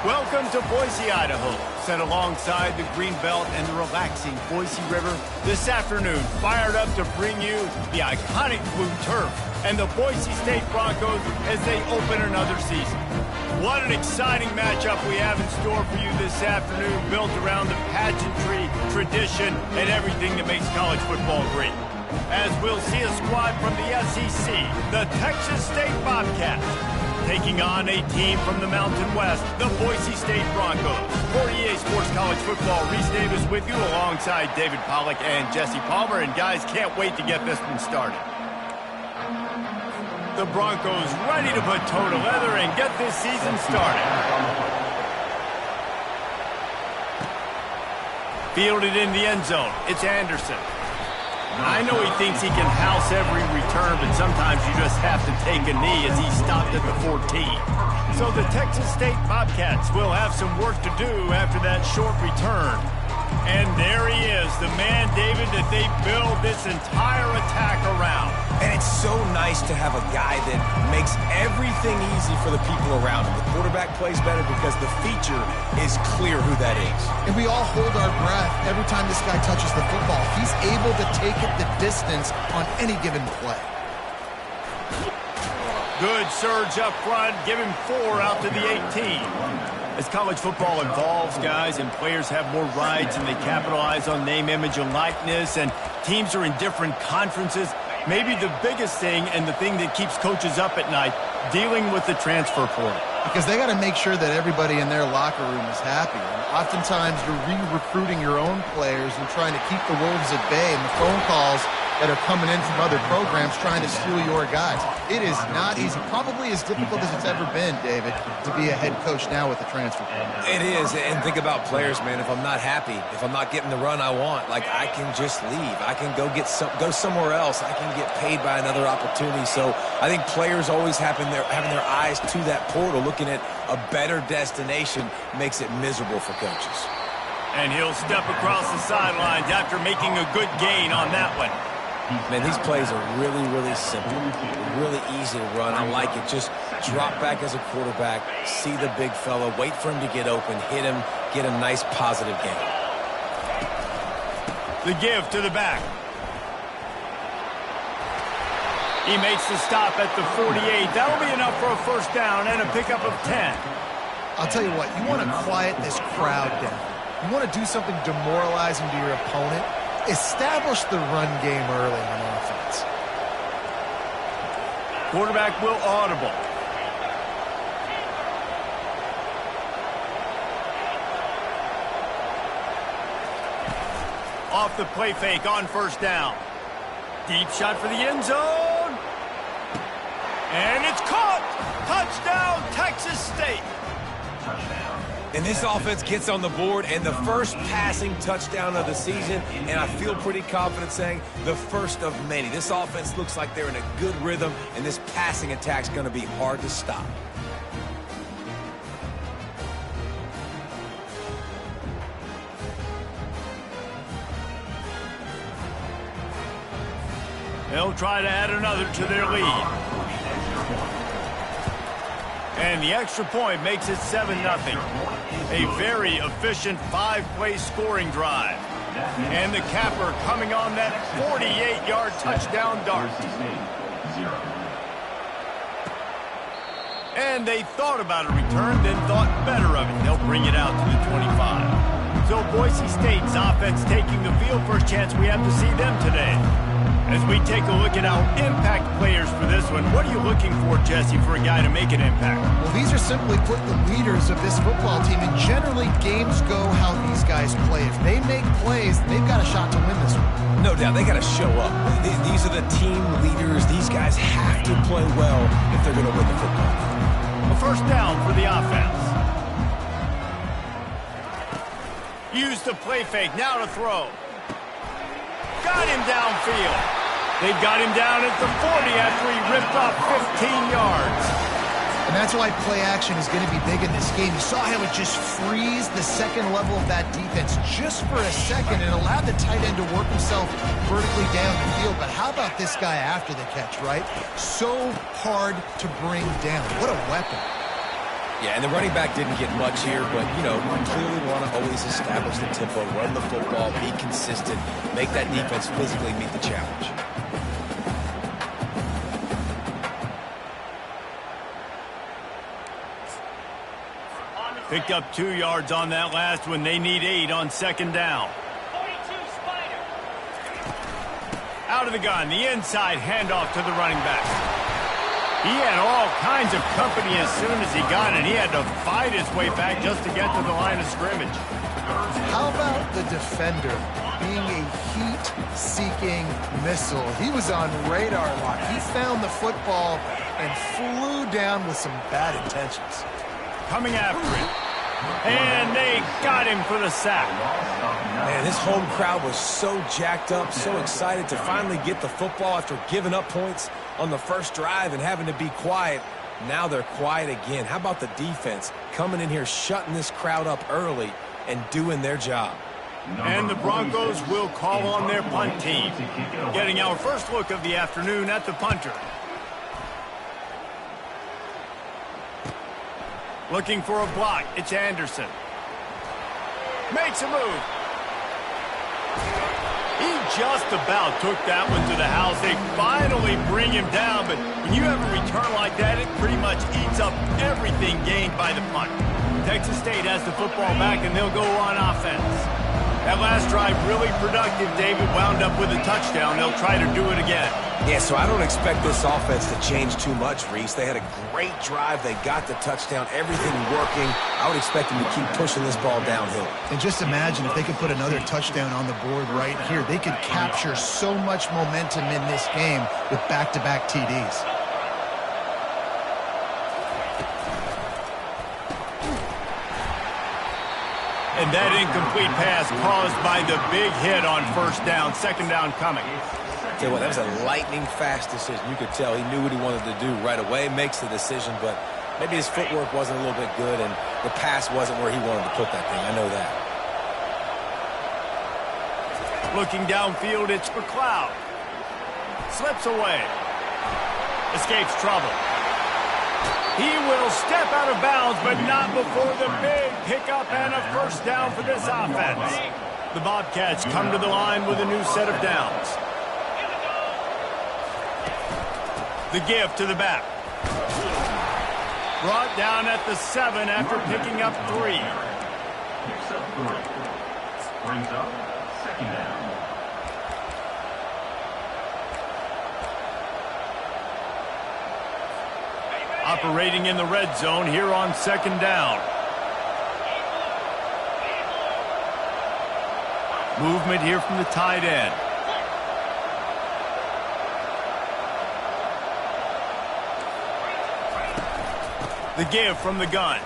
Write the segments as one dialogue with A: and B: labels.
A: Welcome to Boise, Idaho. Set alongside the Greenbelt and the relaxing Boise River, this afternoon fired up to bring you the iconic blue turf and the Boise State Broncos as they open another season. What an exciting matchup we have in store for you this afternoon, built around the pageantry, tradition, and everything that makes college football great. As we'll see a squad from the SEC, the Texas State Bobcats, taking on a team from the Mountain West, the Boise State Broncos. For EA Sports College Football, Reese Davis with you alongside David Pollack and Jesse Palmer. And guys, can't wait to get this one started. The Broncos ready to put toe to leather and get this season started. Fielded in the end zone, it's Anderson. I know he thinks he can house every return, but sometimes you just have to take a knee as he stopped at the 14. So the Texas State Bobcats will have some work to do after that short return. And there he is, the man, David, that they build this entire attack around.
B: And it's so nice to have a guy that makes everything easy for the people around him. The quarterback plays better because the feature is clear who that is.
C: And we all hold our breath every time this guy touches the football. He's able to take it the distance on any given play.
A: Good surge up front, give him 4 out to the 18. As college football evolves, guys, and players have more rights and they capitalize on name, image, and likeness, and teams are in different conferences, maybe the biggest thing and the thing that keeps coaches up at night, dealing with the transfer portal.
C: Because they got to make sure that everybody in their locker room is happy. And oftentimes you're re-recruiting your own players and trying to keep the wolves at bay, and the phone calls that are coming in from other programs trying to steal your guys. It is not easy. Probably as difficult as it's ever been, David, to be a head coach now with the transfer portal.
B: It is, and think about players, man. If I'm not happy, if I'm not getting the run I want, like, I can just leave. I can go somewhere else. I can get paid by another opportunity. So I think players always having their eyes to that portal, looking at a better destination, makes it miserable for coaches.
A: And he'll step across the sidelines after making a good gain on that one.
B: Man, these plays are really, really simple. Really easy to run. I like it. Just drop back as a quarterback, see the big fella, wait for him to get open, hit him, get a nice positive gain.
A: The give to the back. He makes the stop at the 48. That'll be enough for a first down and a pickup of 10.
C: I'll tell you what, you want to quiet this crowd down. You want to do something demoralizing to your opponent. Establish the run game early on offense.
A: Quarterback will audible. Off the play fake on first down. Deep shot for the end zone. And it's caught. Touchdown, Texas State.
B: And this offense gets on the board, and the first passing touchdown of the season, and I feel pretty confident saying the first of many. This offense looks like they're in a good rhythm, and this passing attack's going to be hard to stop.
A: They'll try to add another to their lead. And the extra point makes it 7-0. A very efficient 5-play scoring drive. And the capper coming on that 48-yard touchdown dart. And they thought about a return, then thought better of it. They'll bring it out to the 25. So Boise State's offense taking the field. First chance we have to see them today. As we take a look at our impact players for this one, what are you looking for, Jesse, for a guy to make an impact?
C: Well, these are simply put the leaders of this football team, and generally games go how these guys play. If they make plays, they've got a shot to win this one.
B: No doubt, they got to show up. These are the team leaders. These guys have to play well if they're going to win the football game.
A: A first down for the offense. Use the play fake, now to throw. Got him downfield. They've got him down at the 40 after he ripped off 15 yards.
C: And that's why play action is going to be big in this game. You saw how it just frees the second level of that defense just for a second and allowed the tight end to work himself vertically down the field. But how about this guy after the catch, right? So hard to bring down. What a weapon.
B: Yeah, and the running back didn't get much here, but, you know, you clearly want to always establish the tempo, run the football, be consistent, make that defense physically meet the challenge.
A: Picked up 2 yards on that last one. They need 8 on second down. Out of the gun, the inside handoff to the running back. He had all kinds of company as soon as he got it. He had to fight his way back just to get to the line of scrimmage.
C: How about the defender being a heat-seeking missile? He was on radar lock. He found the football and flew down with some bad intentions.
A: Coming after it. And they got him for the sack.
B: Man, this home crowd was so jacked up, so excited to finally get the football after giving up points on the first drive and having to be quiet. Now they're quiet again. How about the defense coming in here, shutting this crowd up early and doing their job?
A: And the Broncos will call on their punt team. Getting our first look of the afternoon at the punter. Looking for a block. It's Anderson. Makes a move. He just about took that one to the house. They finally bring him down, but when you have a return like that, it pretty much eats up everything gained by the punt. Texas State has the football back, and they'll go on offense. That last drive really productive. David wound up with a touchdown. They'll try to do it again.
B: Yeah, so I don't expect this offense to change too much, Reese. They had a great drive. They got the touchdown. Everything working. I would expect them to keep pushing this ball downhill.
C: And just imagine if they could put another touchdown on the board right here. They could capture so much momentum in this game with back-to-back TDs.
A: And that incomplete pass caused by the big hit on first down. Second down coming.
B: Tell you what, that was a lightning-fast decision. You could tell he knew what he wanted to do right away. Makes the decision, but maybe his footwork wasn't a little bit good, and the pass wasn't where he wanted to put that thing. I know that.
A: Looking downfield, it's McLeod. Slips away. Escapes trouble. He will step out of bounds, but not before the big pickup and a first down for this offense. The Bobcats come to the line with a new set of downs. The give to the back. Brought down at the 7 after picking up 3.
D: Picks up 3. Brings up second down.
A: Operating in the red zone here on second down. Movement here from the tight end. The give from the gun.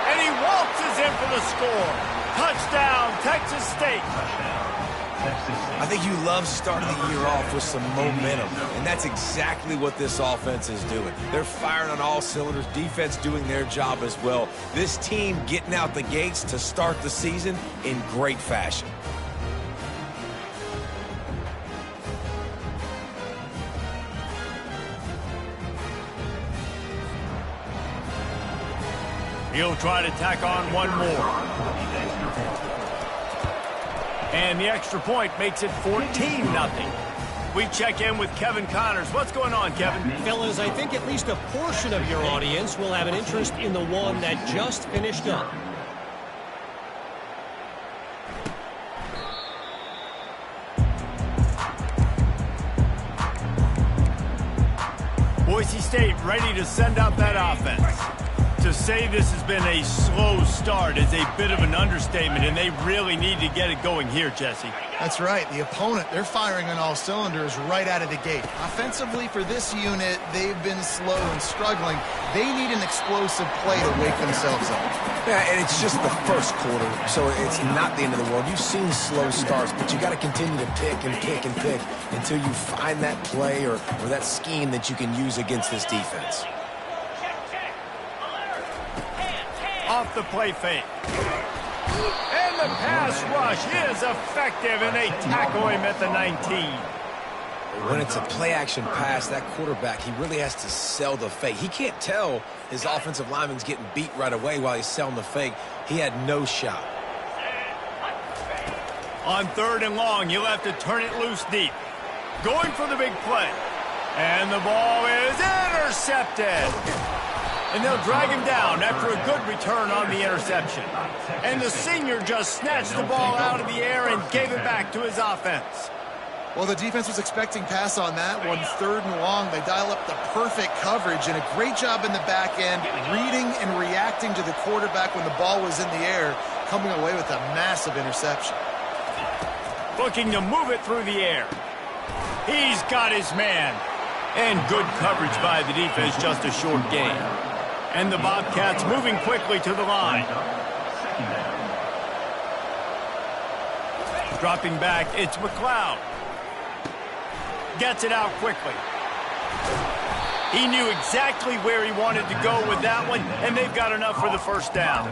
A: And he waltzes in for the score. Touchdown, Texas State.
B: I think you love starting the year off with some momentum, and that's exactly what this offense is doing. They're firing on all cylinders, defense doing their job as well. This team getting out the gates to start the season in great fashion.
A: He'll try to tack on one more. And the extra point makes it 14-0. We check in with Kevin Connors. What's going on, Kevin?
E: Fellas, I think at least a portion of your audience will have an interest in the one that just finished up.
A: Boise State ready to send out that offense. To say this has been a slow start is a bit of an understatement, and they really need to get it going here, Jesse.
C: That's right. The opponent, they're firing on all cylinders right out of the gate. Offensively, for this unit, they've been slow and struggling. They need an explosive play to wake themselves up.
B: Yeah, and it's just the first quarter, so it's not the end of the world. You've seen slow starts, but you got to continue to pick and pick and pick until you find that play or that scheme that you can use against this defense.
A: Off the play fake. And the pass rush is effective, and they tackle him at the 19.
B: When it's a play-action pass, that quarterback, he really has to sell the fake. He can't tell his offensive lineman's getting beat right away while he's selling the fake. He had no shot.
A: On 3rd and long, you'll have to turn it loose deep. Going for the big play. And the ball is intercepted. And they'll drag him down after a good return on the interception. And the senior just snatched the ball out of the air and gave it back to his offense.
C: Well, the defense was expecting pass on that one. 3rd and long, they dial up the perfect coverage and a great job in the back end, reading and reacting to the quarterback when the ball was in the air, coming away with a massive interception.
A: Looking to move it through the air. He's got his man. And good coverage by the defense, just a short gain. And the Bobcats moving quickly to the line. Dropping back, it's McLeod. Gets it out quickly. He knew exactly where he wanted to go with that one, and they've got enough for the first down.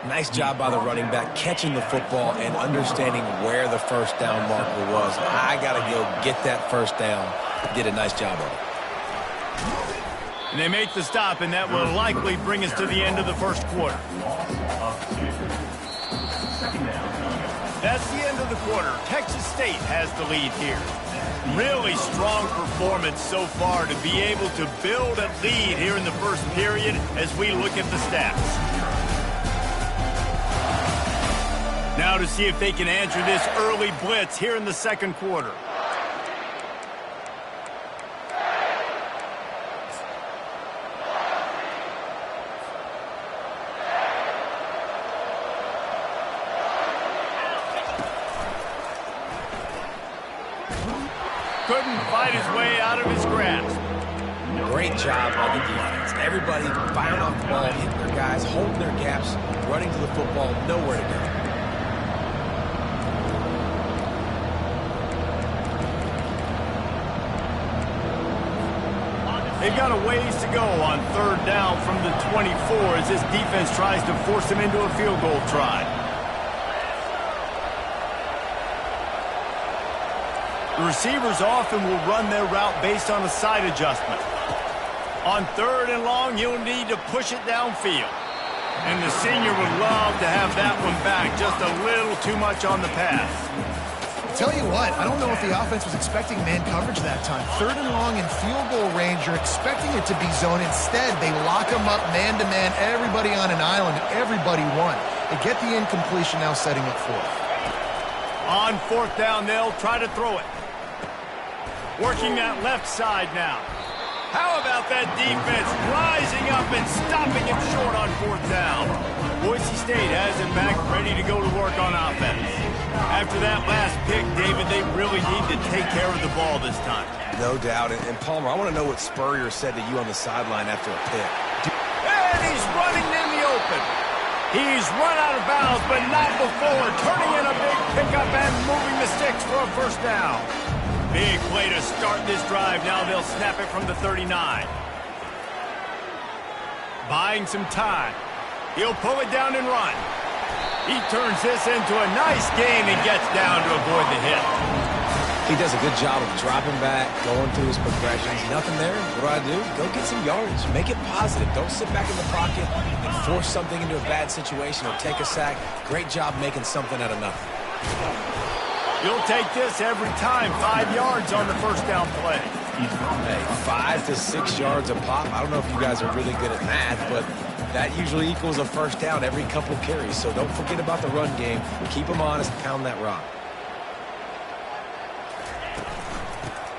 B: Nice job by the running back, catching the football and understanding where the first down marker was. I got to go get that first down. Did a nice job of it.
A: And they make the stop, and that will likely bring us to the end of the first quarter. That's the end of the quarter. Texas State has the lead here. Really strong performance so far to be able to build a lead here in the first period as we look at the stats. Now to see if they can answer this early blitz here in the second quarter. Couldn't fight his way out of his grasp.
B: Great job by the defense. Everybody firing off the ball, hitting their guys, holding their gaps, running to the football, nowhere to go.
A: They've got a ways to go on 3rd down from the 24 as this defense tries to force them into a field goal try. The receivers often will run their route based on a side adjustment. On 3rd and long, you'll need to push it downfield. And the senior would love to have that one back, just a little too much on the pass.
C: Tell you what, I don't know if the offense was expecting man coverage that time. 3rd and long in field goal range, you're expecting it to be zone. Instead, they lock them up man-to-man, everybody on an island, everybody won. They get the incompletion now setting up 4th.
A: On 4th down, they'll try to throw it. Working that left side now. How about that defense rising up and stopping him short on 4th down? Boise State has him back ready to go to work on offense. After that last pick, David, they really need to take care of the ball this time.
B: No doubt. And Palmer, I want to know what Spurrier said to you on the sideline after a pick.
A: And he's running in the open. He's run out of bounds, but not before. Turning in a big pickup and moving the sticks for a first down. Big play to start this drive. Now they'll snap it from the 39. Buying some time. He'll pull it down and run. He turns this into a nice gain and gets down to avoid the hit.
B: He does a good job of dropping back, going through his progressions. Nothing there. What do? Go get some yardage. Make it positive. Don't sit back in the pocket and force something into a bad situation or take a sack. Great job making something out of nothing.
A: You'll take this every time. 5 yards on the first down play.
B: Hey, 5 to 6 yards a pop. I don't know if you guys are really good at math, but that usually equals a first down every couple carries. So don't forget about the run game. Keep them honest and pound that rock.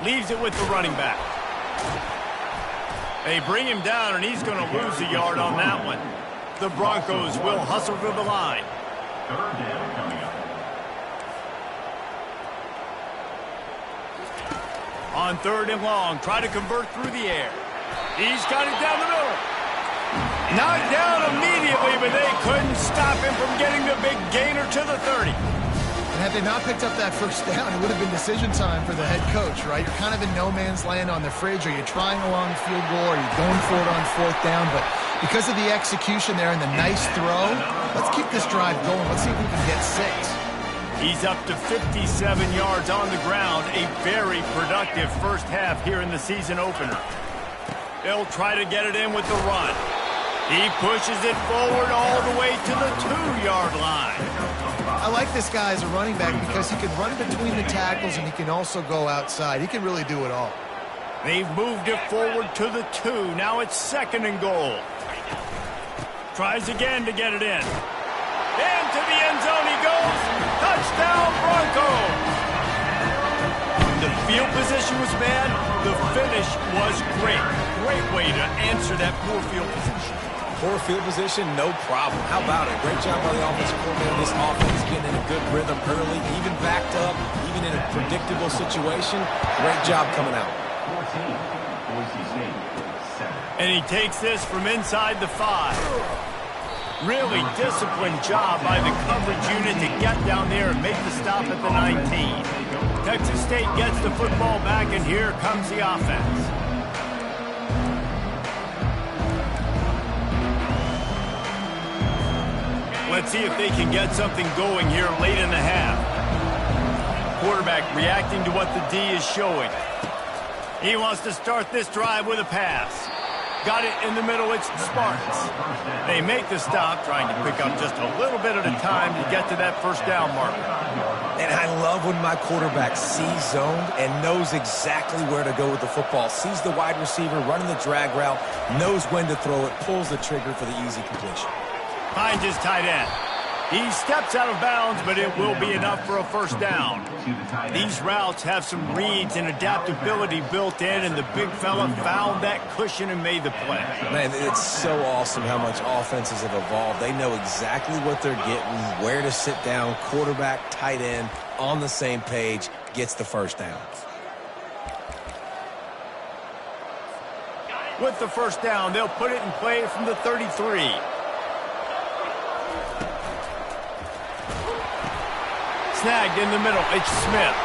A: Leaves it with the running back. They bring him down, and he's going to lose a yard on that one. The Broncos will hustle to the line.
D: 3rd down coming up.
A: On 3rd and long, try to convert through the air. He's got it down the middle. Knocked down immediately, but they couldn't stop him from getting the big gainer to the 30.
C: And had they not picked up that first down, it would have been decision time for the head coach, right? You're kind of in no man's land on the fridge. Are you trying a long field goal? Are you going for it on 4th down? But because of the execution there and the nice throw, let's keep this drive going. Let's see if we can get 6.
A: He's up to 57 yards on the ground. A very productive first half here in the season opener. They'll try to get it in with the run. He pushes it forward all the way to the 2-yard line.
C: I like this guy as a running back because he can run between the tackles and he can also go outside. He can really do it all.
A: They've moved it forward to the 2. Now it's 2nd and goal. Tries again to get it in. Into the end zone he goes. Touchdown Broncos. The field position was bad. The finish was great. Great way to answer that poor field position.
B: Poor field position, no problem. How about it? Great job by the offensive coordinator. This offense getting in a good rhythm early, even backed up, even in a predictable situation. Great job coming out.
D: 14, Boise State, 7.
A: And he takes this from inside the 5. Really disciplined job by the coverage unit to get down there and make the stop at the 19. Texas State gets the football back, and here comes the offense. Let's see if they can get something going here late in the half. Quarterback reacting to what the D is showing. He wants to start this drive with a pass. Got it in the middle, it's Spartans. They make the stop, trying to pick up just a little bit at a time to get to that first down marker.
B: And I love when my quarterback sees zoned and knows exactly where to go with the football. Sees the wide receiver running the drag route, knows when to throw it, pulls the trigger for the easy completion.
A: Finds his tight end. He steps out of bounds, but it will be enough for a first down. These routes have some reads and adaptability built in, and the big fella found that cushion and made the play.
B: Man, it's so awesome how much offenses have evolved. They know exactly what they're getting, where to sit down. Quarterback, tight end, on the same page, gets the first down.
A: With the first down, they'll put it in play from the 33. Snagged in the middle, it's Smith.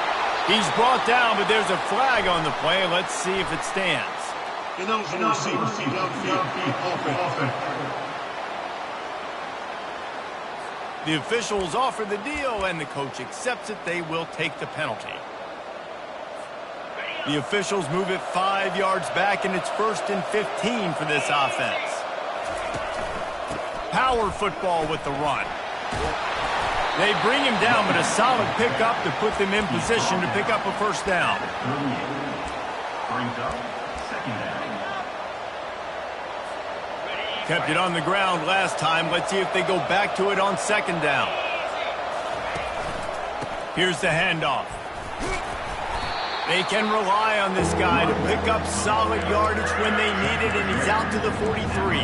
A: He's brought down, but there's a flag on the play. Let's see if it stands. The officials offer the deal, and the coach accepts it. They will take the penalty. The officials move it 5 yards back, and it's 1st and 15 for this offense. Power football with the run. They bring him down, but a solid pickup to put them in position to pick up a first down.
D: Brings up 2nd down.
A: Kept it on the ground last time. Let's see if they go back to it on 2nd down. Here's the handoff. They can rely on this guy to pick up solid yardage when they need it, and he's out to the 43.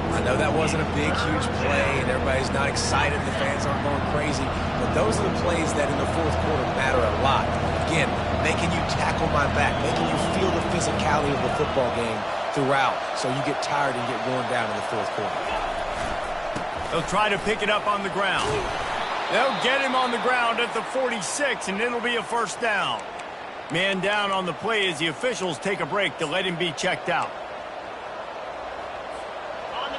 B: I know that wasn't a big, huge play, and everybody's not excited. The fans aren't going crazy. But those are the plays that in the fourth quarter matter a lot. Again, making you tackle my back, making you feel the physicality of the football game throughout, so you get tired and get worn down in the fourth quarter.
A: They'll try to pick it up on the ground. They'll get him on the ground at the 46, and it'll be a first down. Man down on the play as the officials take a break to let him be checked out.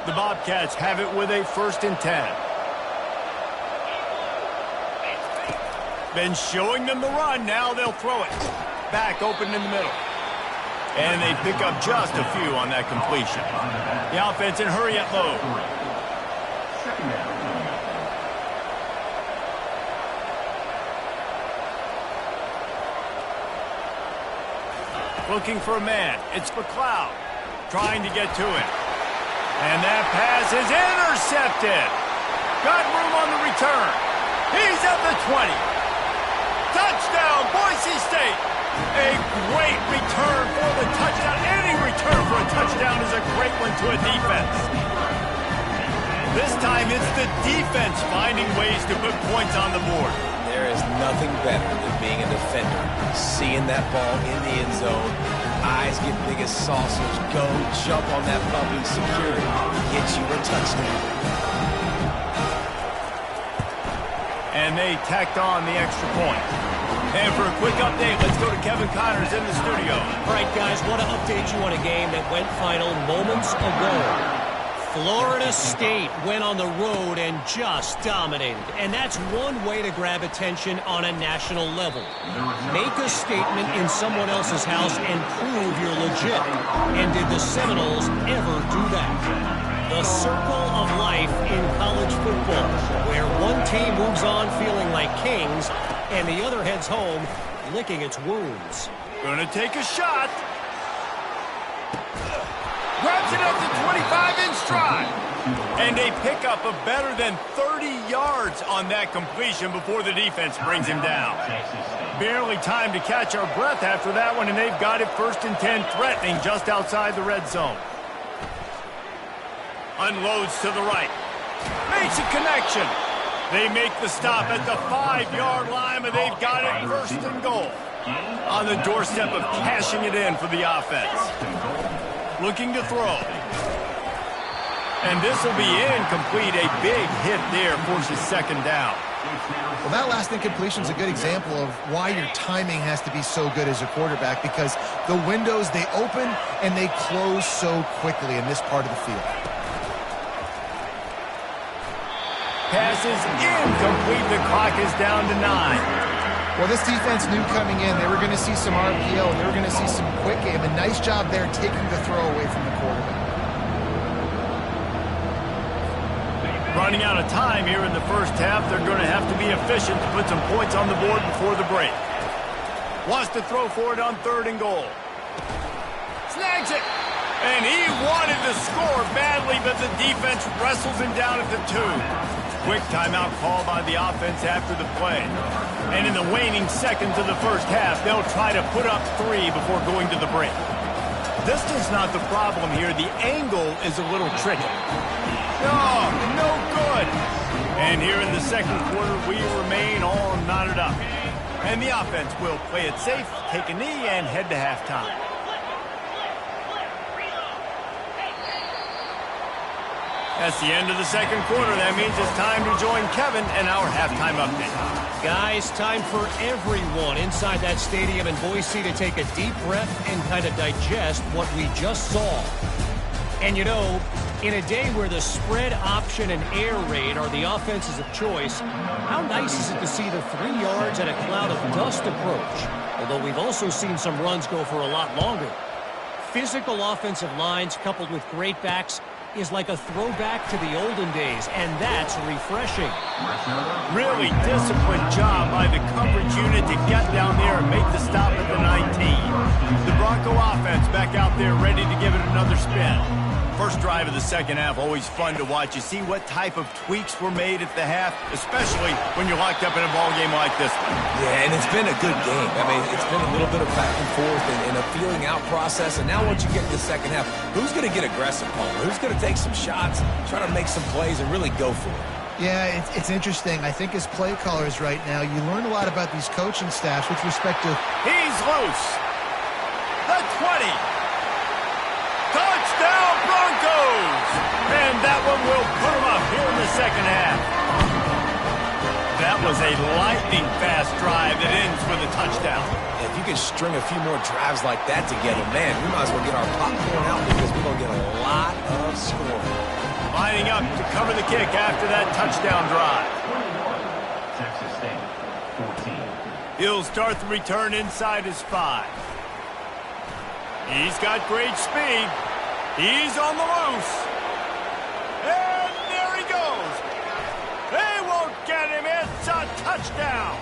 A: The Bobcats have it with a 1st and 10. Been showing them the run. Now they'll throw it. Back open in the middle. And they pick up just a few on that completion. The offense in hurry up mode.
D: 2nd down.
A: Looking for a man. It's McLeod. Trying to get to it. And that pass is intercepted. Got room on the return. He's at the 20. Touchdown, Boise State. A great return for the touchdown. Any return for a touchdown is a great one to a defense. This time it's the defense finding ways to put points on the board.
B: There is nothing better than being a defender, seeing that ball in the end zone, eyes get big as sausage, go jump on that puppy, secure it, get you a touchdown.
A: And they tacked on the extra point. And for a quick update, let's go to Kevin Connors in the studio.
E: All right, guys, want to update you on a game that went final moments ago. Florida State went on the road and just dominated. And that's one way to grab attention on a national level. Make a statement in someone else's house and prove you're legit. And did the Seminoles ever do that? The circle of life in college football, where one team moves on feeling like kings and the other heads home licking its wounds.
A: Gonna take a shot. Grabs it at the 25-inch stride. And a pickup of better than 30 yards on that completion before the defense brings him down. Barely time to catch our breath after that one, and they've got it 1st and 10, threatening just outside the red zone. Unloads to the right. Makes a connection. They make the stop at the 5-yard line, but they've got it 1st and goal. On the doorstep of cashing it in for the offense. Looking to throw. And this will be incomplete. A big hit there forces 2nd down.
C: Well, that last incompletion is a good example of why your timing has to be so good as a quarterback, because the windows, they open and they close so quickly in this part of the field.
A: Pass is incomplete. The clock is down to 9.
C: Well, this defense knew coming in they were going to see some RPO, they were going to see some quick game, and nice job there taking the throw away from the quarterback.
A: Running out of time here in the first half. They're going to have to be efficient to put some points on the board before the break. Wants to throw for it on 3rd and goal. Snags it. And he wanted to score badly, but the defense wrestles him down at the 2. Quick timeout call by the offense after the play. And in the waning seconds of the first half, they'll try to put up 3 before going to the break. Distance not the problem here. The angle is a little tricky. Oh, no good. And here in the 2nd quarter, we remain all knotted up. And the offense will play it safe, take a knee, and head to halftime. That's the end of the 2nd quarter. That means it's time to join Kevin and our halftime update.
E: Guys, time for everyone inside that stadium in Boise to take a deep breath and kind of digest what we just saw. And you know, in a day where the spread option and air raid are the offenses of choice, how nice is it to see the 3 yards and a cloud of dust approach? Although we've also seen some runs go for a lot longer. Physical offensive lines coupled with great backs is like a throwback to the olden days, and that's refreshing.
A: Really disciplined job by the coverage unit to get down there and make the stop at the 19. The Bronco offense back out there ready to give it another spin. First drive of the 2nd half, always fun to watch. You see what type of tweaks were made at the half, especially when you're locked up in a ball game like this one.
B: Yeah, and it's been a good game. I mean, it's been a little bit of back and forth and a feeling out process. And now once you get to the 2nd half, who's going to get aggressive, Palmer? Who's going to take some shots, try to make some plays, and really go for it?
C: Yeah, it's interesting. I think as play callers right now, you learn a lot about these coaching staffs with respect to...
A: He's loose. The 20. Touchdown Broncos! And that one will put them up here in the 2nd half. That was a lightning-fast drive that ends with a touchdown.
B: If you can string a few more drives like that together, man, we might as well get our popcorn out because we're going to get a lot of scoring.
A: Lining up to cover the kick after that touchdown drive.
D: Texas State, 14.
A: He'll start the return inside his 5. He's got great speed. He's on the loose. And there he goes. They won't get him. It's a touchdown.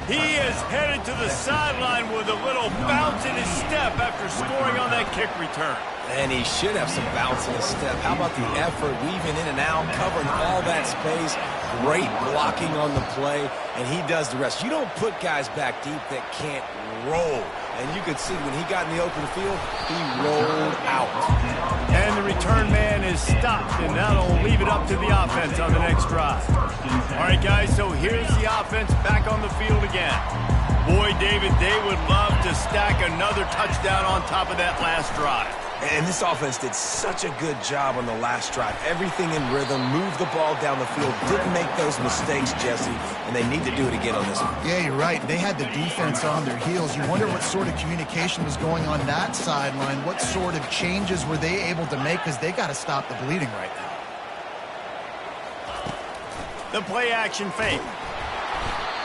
A: He is headed to the sideline with a little bounce in his step after scoring on that kick return.
B: And he should have some bounce in his step. How about the effort, weaving in and out, covering all that space. Great blocking on the play, and he does the rest. You don't put guys back deep that can't roll. And you could see when he got in the open field, he rolled out.
A: And the return man is stopped, and that'll leave it up to the offense on the next drive. All right, guys, so here's the offense back on the field again. Boy, David, they would love to stack another touchdown on top of that last drive.
B: And this offense did such a good job on the last drive. Everything in rhythm, moved the ball down the field, didn't make those mistakes, Jesse, and they need to do it again on this one.
C: Yeah, you're right. They had the defense on their heels. You wonder what sort of communication was going on that sideline. What sort of changes were they able to make, because they got to stop the bleeding right now.
A: The play action fake.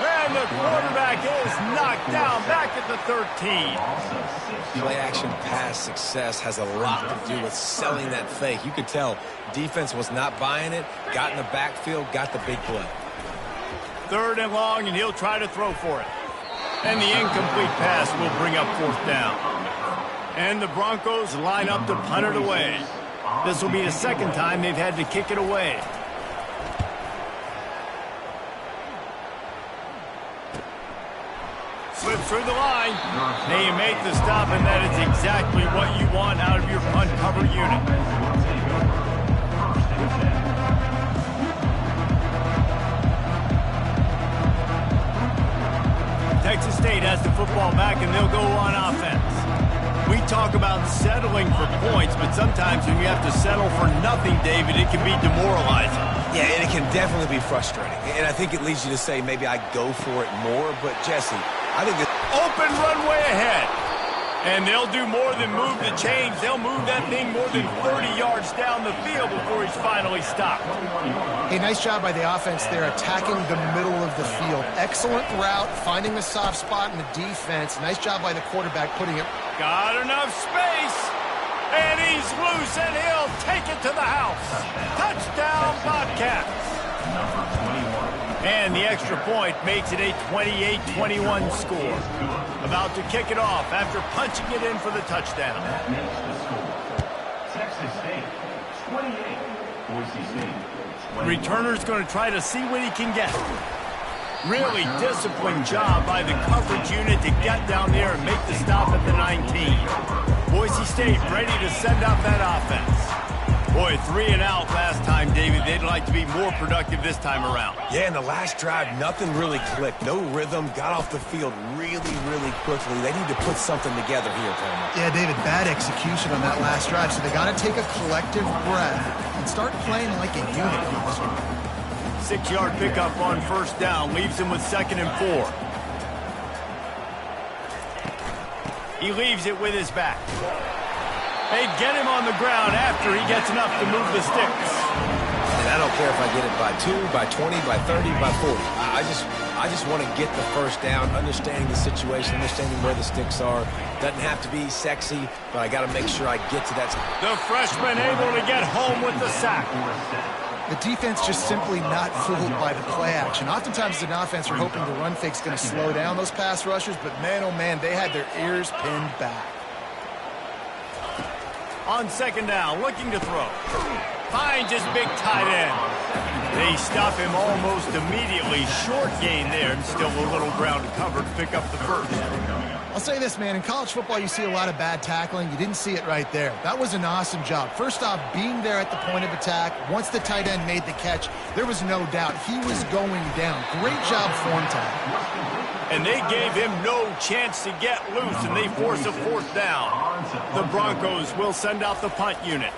A: And the quarterback is knocked down back at the 13.
B: Play action pass success has a lot to do with selling that fake. You could tell defense was not buying it, got in the backfield, got the big play.
A: 3rd and long, and he'll try to throw for it. And the incomplete pass will bring up 4th down. And the Broncos line up to punt it away. This will be the 2nd time they've had to kick it away. Slip through the line. They make the stop, and that is exactly what you want out of your punt cover unit. Texas State has the football back, and they'll go on offense. We talk about settling for points, but sometimes when you have to settle for nothing, David, it can be demoralizing.
B: Yeah, and it can definitely be frustrating. And I think it leads you to say maybe I go for it more. But, Jesse, I think this
A: open runway ahead. And they'll do more than move the chains. They'll move that thing more than 30 yards down the field before he's finally stopped.
C: Hey, nice job by the offense there, attacking the middle of the field. Excellent route, finding the soft spot in the defense. Nice job by the quarterback putting it.
A: Got enough space. And he's loose, and he'll take it to the house. Touchdown, Bobcats. And the extra point makes it a 28-21 score. About to kick it off after punching it in for the touchdown.
D: Texas State, 28. Boise State, 20.
A: Returner's going to try to see what he can get. Really disciplined job by the coverage unit to get down there and make the stop at the 19. Boise State ready to send out that offense. Boy, 3 and out last time, David. They'd like to be more productive this time around.
B: Yeah, in the last drive, nothing really clicked. No rhythm, got off the field really, really quickly. They need to put something together here, Palmer.
C: Yeah, David, bad execution on that last drive, so they got to take a collective breath and start playing like a unit on this one.
A: 6-yard pickup on 1st down, leaves him with 2nd and 4. He leaves it with his back. They get him on the ground after he gets enough to move the sticks.
B: And I don't care if I get it by 2, by 20, by 30, by 40. I just want to get the 1st down, understanding the situation, understanding where the sticks are. Doesn't have to be sexy, but I got to make sure I get to that.
A: The freshman able to get home with the sack.
C: The defense just simply not fooled by the play action. Oftentimes as an offense, you're hoping the run fake's going to slow down those pass rushers, but man, oh man, they had their ears pinned back.
A: On 2nd down, looking to throw. Finds his big tight end. They stop him almost immediately. Short gain there, and still a little ground to cover to pick up the 1st.
C: I'll say this, man. In college football, you see a lot of bad tackling. You didn't see it right there. That was an awesome job. First off, being there at the point of attack. Once the tight end made the catch, there was no doubt he was going down. Great job form tackle.
A: And they gave him no chance to get loose, and they force a 4th down. The Broncos will send out the punt unit.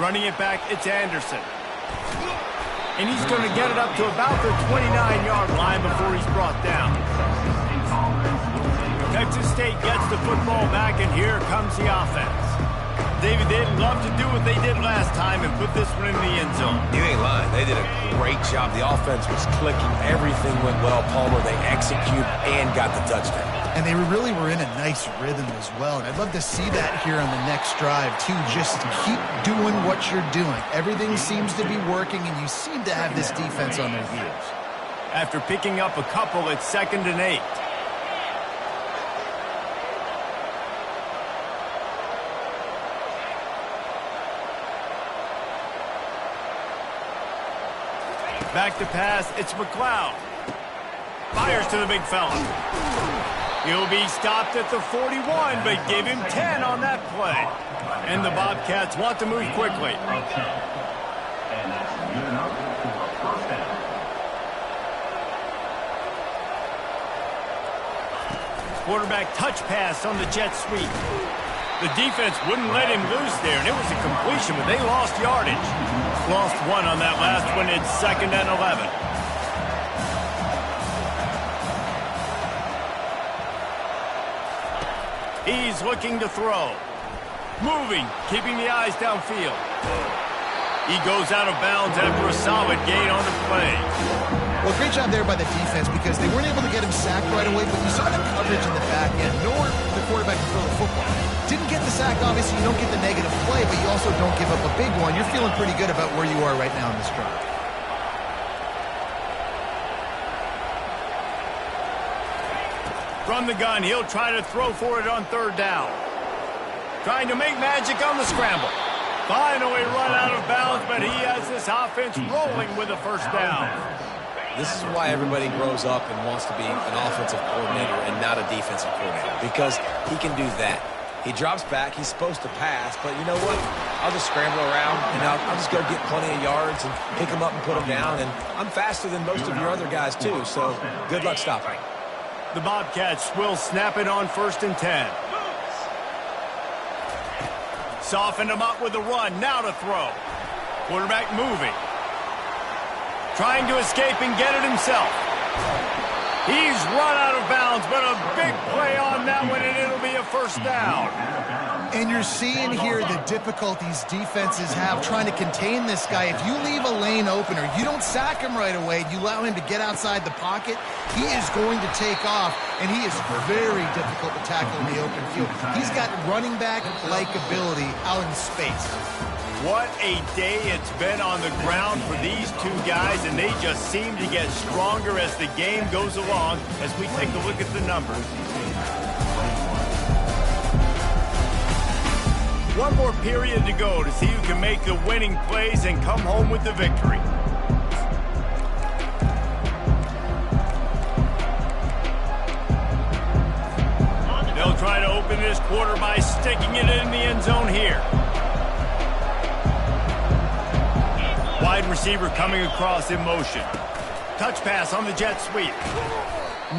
A: Running it back, it's Anderson. And he's going to get it up to about the 29-yard line before he's brought down. Texas State gets the football back, and here comes the offense. David, they'd love to do what they did last time and put this one in the end zone.
B: You ain't lying. They did a great job. The offense was clicking. Everything went well, Palmer. They executed and got the touchdown.
C: And they really were in a nice rhythm as well. And I'd love to see that here on the next drive, too. Just keep doing what you're doing. Everything seems to be working, and you seem to have this defense on their heels.
A: After picking up a couple, it's 2nd and 8. Back to pass, it's McLeod. Fires to the big fella. He'll be stopped at the 41, but give him 10 on that play. And the Bobcats want to move quickly.
D: And that's good enough for 1st down.
A: Quarterback touch pass on the jet sweep. The defense wouldn't let him loose there, and it was a completion, but they lost yardage. Lost one on that last one. It's 2nd and 11. He's looking to throw. Moving, keeping the eyes downfield. He goes out of bounds after a solid gain on the play.
C: Well, great job there by the defense because they weren't able to get him sacked right away, but you saw the coverage in the back end. Nowhere the quarterback can throw the football. Didn't get the sack, obviously. You don't get the negative play, but you also don't give up a big one. You're feeling pretty good about where you are right now in this drive.
A: From the gun, he'll try to throw for it on 3rd down. Trying to make magic on the scramble. Finally run out of bounds, but he has this offense rolling with a 1st down.
B: This is why everybody grows up and wants to be an offensive coordinator and not a defensive coordinator, because he can do that. He drops back. He's supposed to pass, but you know what? I'll just scramble around, and I'll just go get plenty of yards and pick him up and put him down, and I'm faster than most of your other guys, too, so good luck stopping.
A: The Bobcats will snap it on 1st and 10. Softened him up with a run. Now to throw. Quarterback moving. Trying to escape and get it himself. He's run out of bounds, but a big play on that one, and it'll be a 1st down.
C: And you're seeing here the difficulties defenses have trying to contain this guy. If you leave a lane open or you don't sack him right away, you allow him to get outside the pocket, he is going to take off, and he is very difficult to tackle in the open field. He's got running back-like ability out in space.
A: What a day it's been on the ground for these two guys, and they just seem to get stronger as the game goes along as we take a look at the numbers. One more period to go to see who can make the winning plays and come home with the victory. They'll try to open this quarter by sticking it in the end zone here. Wide receiver coming across in motion. Touch pass on the jet sweep.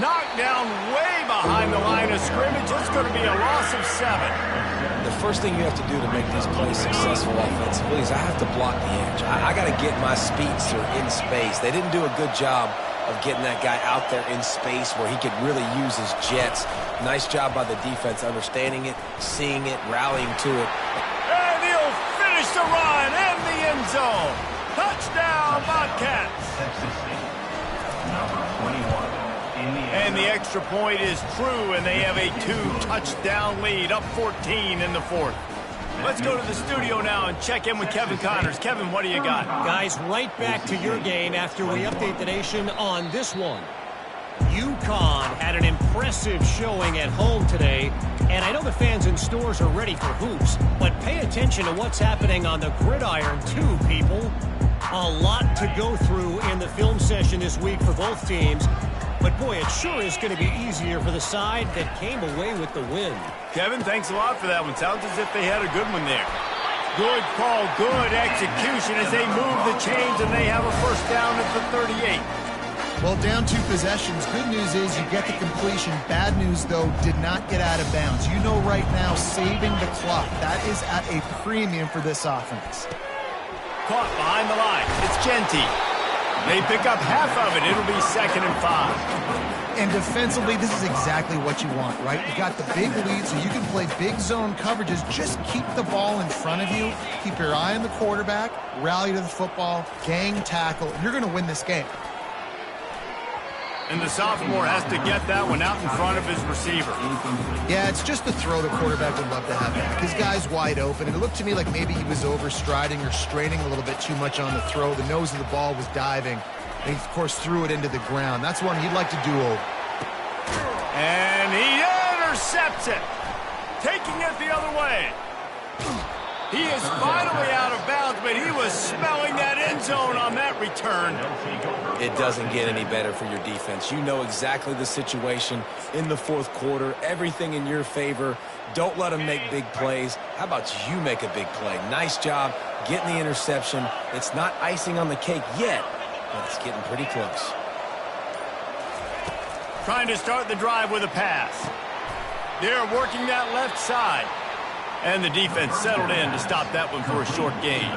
A: Knocked down way behind the line of scrimmage. It's going to be a loss of 7.
B: The first thing you have to do to make these plays successful offensively is I have to block the edge. I got to get my speedster in space. They didn't do a good job of getting that guy out there in space where he could really use his jets. Nice job by the defense understanding it, seeing it, rallying to it.
A: And he'll finish the run in the end zone. Touchdown, Bobcats.
D: Number 21.
A: And the extra point is true, and they have a 2-touchdown lead, up 14 in the 4th. Let's go to the studio now and check in with Kevin Connors. Kevin, what do you got?
E: Guys, right back to your game after we update the nation on this one. UConn had an impressive showing at home today, and I know the fans in stores are ready for hoops, but pay attention to what's happening on the gridiron too, people. A lot to go through in the film session this week for both teams. But, boy, it sure is going to be easier for the side that came away with the win.
A: Kevin, thanks a lot for that one. Sounds as if they had a good one there. Good call, good execution as they move the chains, and they have a 1st down at the 38.
C: Well, down 2 possessions. Good news is you get the completion. Bad news, though, did not get out of bounds. You know right now, saving the clock. That is at a premium for this offense.
A: Caught behind the line. It's Genty. They pick up half of it. It'll be 2nd and 5.
C: And defensively, this is exactly what you want, right? You got the big lead, so you can play big zone coverages. Just keep the ball in front of you. Keep your eye on the quarterback. Rally to the football. Gang tackle. You're going to win this game.
A: And the sophomore has to get that one out in front of his receiver.
C: Yeah, it's just the throw the quarterback would love to have back. His guy's wide open, and it looked to me like maybe he was overstriding or straining a little bit too much on the throw. The nose of the ball was diving, and he, of course, threw it into the ground. That's one he'd like to do over.
A: And he intercepts it, taking it the other way. He is finally out of bounds, but he was smelling that end zone on that return.
B: It doesn't get any better for your defense. You know exactly the situation in the 4th quarter. Everything in your favor. Don't let them make big plays. How about you make a big play? Nice job getting the interception. It's not icing on the cake yet, but it's getting pretty close.
A: Trying to start the drive with a pass. They're working that left side. And the defense settled in to stop that one for a short gain.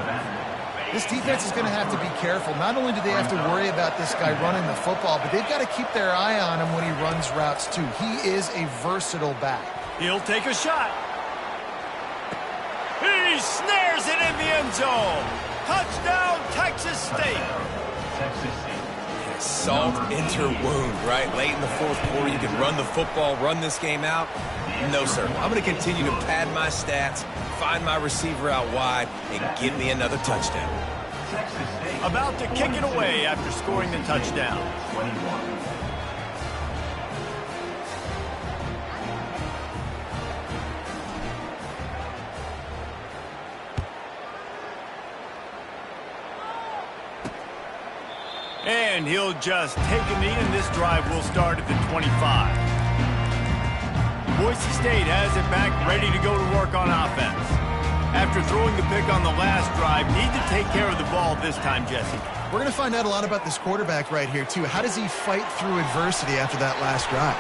C: This defense is going to have to be careful. Not only do they have to worry about this guy running the football, but they've got to keep their eye on him when he runs routes too. He is a versatile back.
A: He'll take a shot. He snares it in the end zone. Touchdown, Texas State.
D: Texas State.
B: Salt into wound, right? Late in the fourth quarter, you can run the football, run this game out. No, sir. I'm going to continue to pad my stats, find my receiver out wide, and give me another touchdown.
A: About to kick it away after scoring the touchdown.
D: 21.
A: And he'll just take a knee, and this drive will start at the 25. Boise State has it back, ready to go to work on offense. After throwing the pick on the last drive, need to take care of the ball this time, Jesse.
C: We're going to find out a lot about this quarterback right here, too. How does he fight through adversity after that last drive?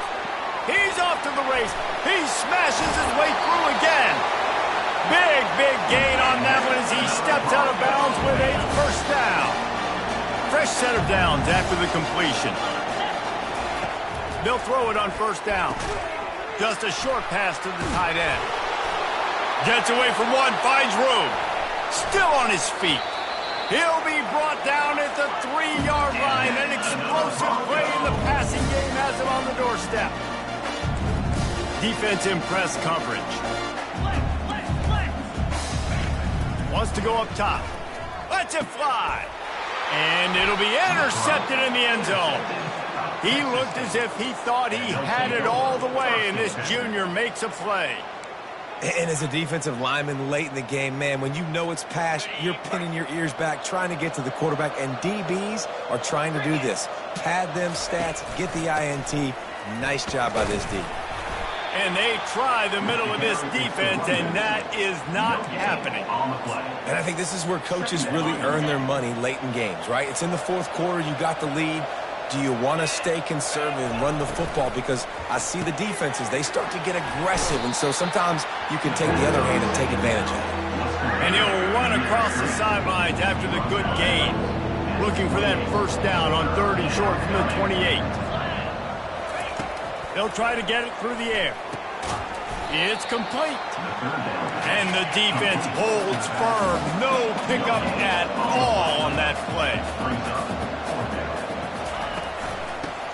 A: He's off to the race. He smashes his way through again. Big gain on that one as he steps out of bounds with a first down. Fresh set of downs after the completion. They'll throw it on first down. Just a short pass to the tight end. Gets away from one, finds room. Still on his feet. He'll be brought down at the 3-yard line. An explosive play in the passing game has him on the doorstep. Defense in press coverage. Wants to go up top. Lets it fly. And it'll be intercepted in the end zone. He looked as if he thought he had it all the way, and this junior makes a play.
B: And as a defensive lineman late in the game, man, when you know it's pass, you're pinning your ears back, trying to get to the quarterback, and DBs are trying to do this. Pad them stats, get the INT. Nice job by this D.
A: And they try the middle of this defense, and that is not happening.
B: And I think this is where coaches really earn their money late in games, right? It's in the fourth quarter, you got the lead. Do you want to stay conservative and run the football? Because I see the defenses, they start to get aggressive, and so sometimes you can take the other hand and take advantage of it.
A: And he'll run across the sidelines after the good gain. Looking for that first down on 3rd and short from the 28. They'll try to get it through the air. It's complete. And the defense holds firm. No pickup at all on that play.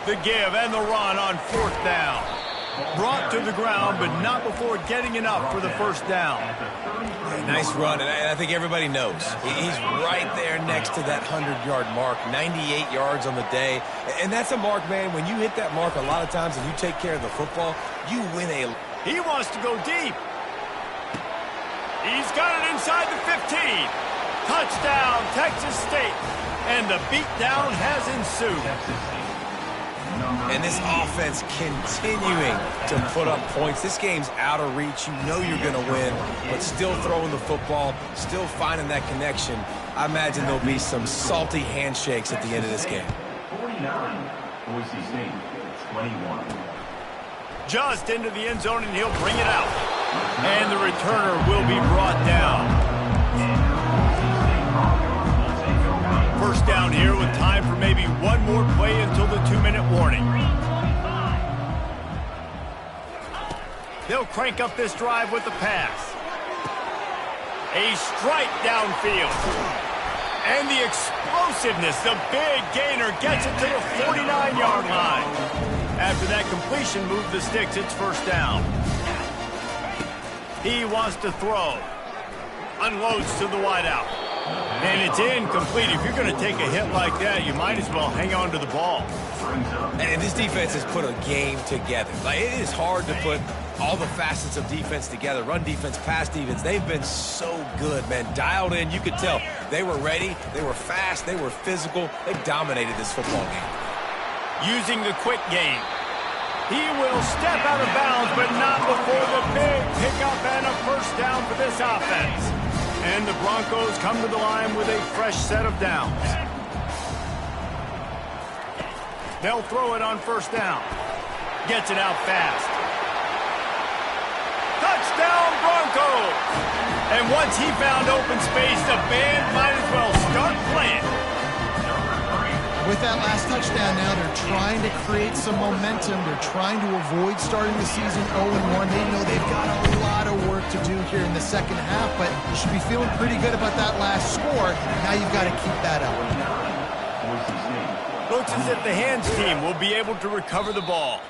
A: The give and the run on 4th down. Brought to the ground, but not before getting enough for the first down.
B: Nice run, and I think everybody knows. He's right there next to that 100-yard mark, 98 yards on the day. And that's a mark, man. When you hit that mark a lot of times and you take care of the football, you win a...
A: He wants to go deep. He's got it inside the 15. Touchdown, Texas State. And the beatdown has ensued.
B: And this offense continuing to put up points. This game's out of reach. You know you're going to win, but still throwing the football, still finding that connection. I imagine there'll be some salty handshakes at the end of this game.
D: 49, Boise State, 21.
A: Just into the end zone, and he'll bring it out. And the returner will be brought down. First down here with time for maybe one more play until the 2-minute warning. They'll crank up this drive with the pass. A strike downfield. And the explosiveness, the big gainer gets it to the 49-yard line. After that completion, move the sticks, it's first down. He wants to throw. Unloads to the wideout. And it's incomplete. If you're going to take a hit like that, you might as well hang on to the ball.
B: And this defense has put a game together. Like, it is hard to put all the facets of defense together. Run defense, pass defense. They've been so good, man. Dialed in. You could tell they were ready. They were fast. They were physical. They dominated this football game.
A: Using the quick game. He will step out of bounds, but not before the big pickup and a first down for this offense. And the Broncos come to the line with a fresh set of downs. They'll throw it on first down. Gets it out fast. Touchdown, Broncos! And once he found open space, the band might as well start playing.
C: With that last touchdown now, they're trying to create some momentum. They're trying to avoid starting the season 0-1. They know they've got a lot of work to do here in the second half, but you should be feeling pretty good about that last score. Now you've got to keep that up.
A: Looks as if the hands team will be able to recover the ball.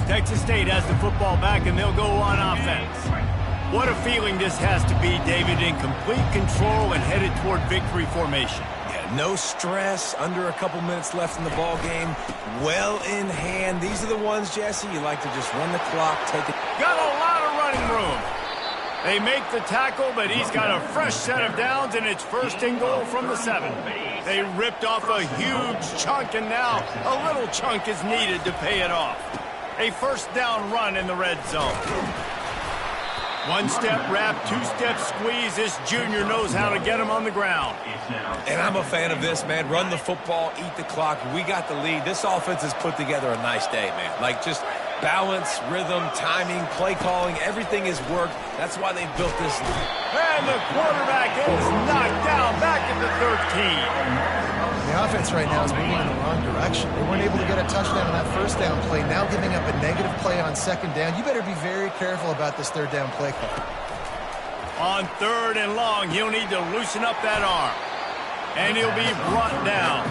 A: Texas State has the football back, and they'll go on offense. What a feeling this has to be, David, in complete control and headed toward victory formation.
B: Yeah, no stress, under a couple minutes left in the ball game, well in hand. These are the ones, Jesse, you like to just run the clock, take it.
A: Got a lot of running room. They make the tackle, but he's got a fresh set of downs, and it's first and goal from the 7. They ripped off a huge chunk, and now a little chunk is needed to pay it off. A first down run in the red zone. One-step wrap, two-step squeeze. This junior knows how to get him on the ground.
B: And I'm a fan of this, man. Run the football, eat the clock. We got the lead. This offense has put together a nice day, man. Like, just balance, rhythm, timing, play calling, everything has worked. That's why they built this.
A: And the quarterback is knocked down back at the 13.
C: The offense right now is moving in the wrong direction. They weren't able to get a touchdown on that first down play. Now giving up a negative play on second down. You better be very careful about this third down play call.
A: On third and long, he'll need to loosen up that arm. And he'll be brought down.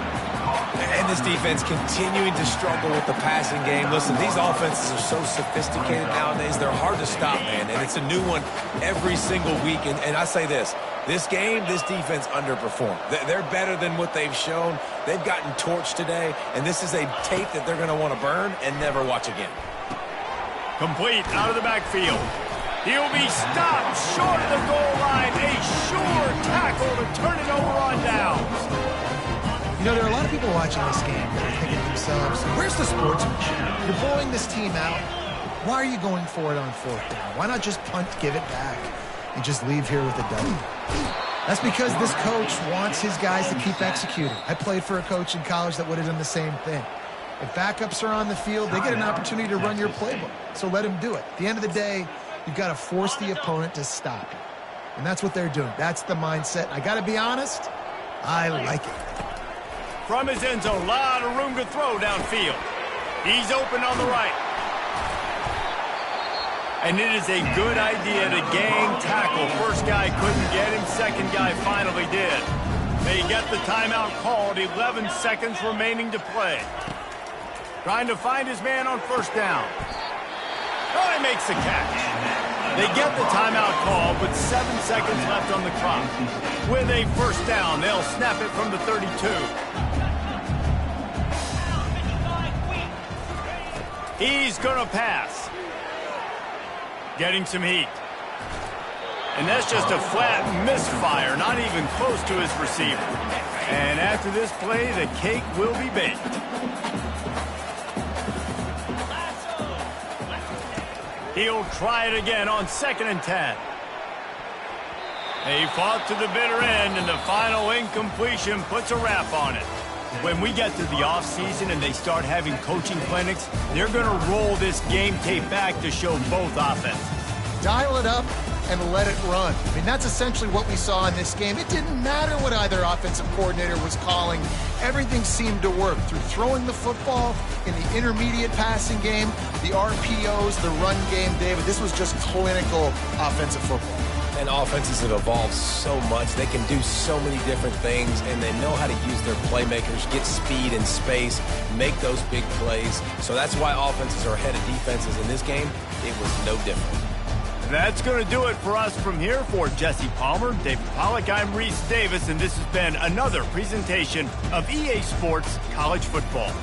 B: And this defense continuing to struggle with the passing game. Listen, these offenses are so sophisticated nowadays. They're hard to stop, man. And it's a new one every single week. And I say this game, this defense underperformed. They're better than what they've shown. They've gotten torched today. And this is a tape that they're going to want to burn and never watch again.
A: Complete out of the backfield. He'll be stopped short of the goal line. A sure tackle to turn it over on downs.
C: You know, there are a lot of people watching this game that are thinking to themselves, where's the sportsmanship? You're blowing this team out. Why are you going for it on fourth down? Why not just punt, give it back, and just leave here with a W? That's because this coach wants his guys to keep executing. I played for a coach in college that would have done the same thing. If backups are on the field, they get an opportunity to run your playbook. So let them do it. At the end of the day, you've got to force the opponent to stop you. And that's what they're doing. That's the mindset. I got to be honest, I like it.
A: From his end zone, a lot of room to throw downfield. He's open on the right. And it is a good idea to gang tackle. First guy couldn't get him. Second guy finally did. They get the timeout called. 11 seconds remaining to play. Trying to find his man on first down. Oh, he makes the catch. They get the timeout call with 7 seconds left on the clock. With a first down, they'll snap it from the 32. He's going to pass. Getting some heat. And that's just a flat misfire, not even close to his receiver. And after this play, the cake will be baked. He'll try it again on 2nd and 10. They fought to the bitter end, and the final incompletion puts a wrap on it. When we get to the offseason and they start having coaching clinics, they're going to roll this game tape back to show both offenses.
C: Dial it up and let it run. I mean, that's essentially what we saw in this game. It didn't matter what either offensive coordinator was calling. Everything seemed to work through throwing the football in the intermediate passing game, the RPOs, the run game, David. This was just clinical offensive football.
B: And offenses have evolved so much. They can do so many different things, and they know how to use their playmakers, get speed and space, make those big plays. So that's why offenses are ahead of defenses in this game. It was no different.
A: That's going to do it for us from here. For Jesse Palmer, David Pollack, I'm Reese Davis, and this has been another presentation of EA Sports College Football.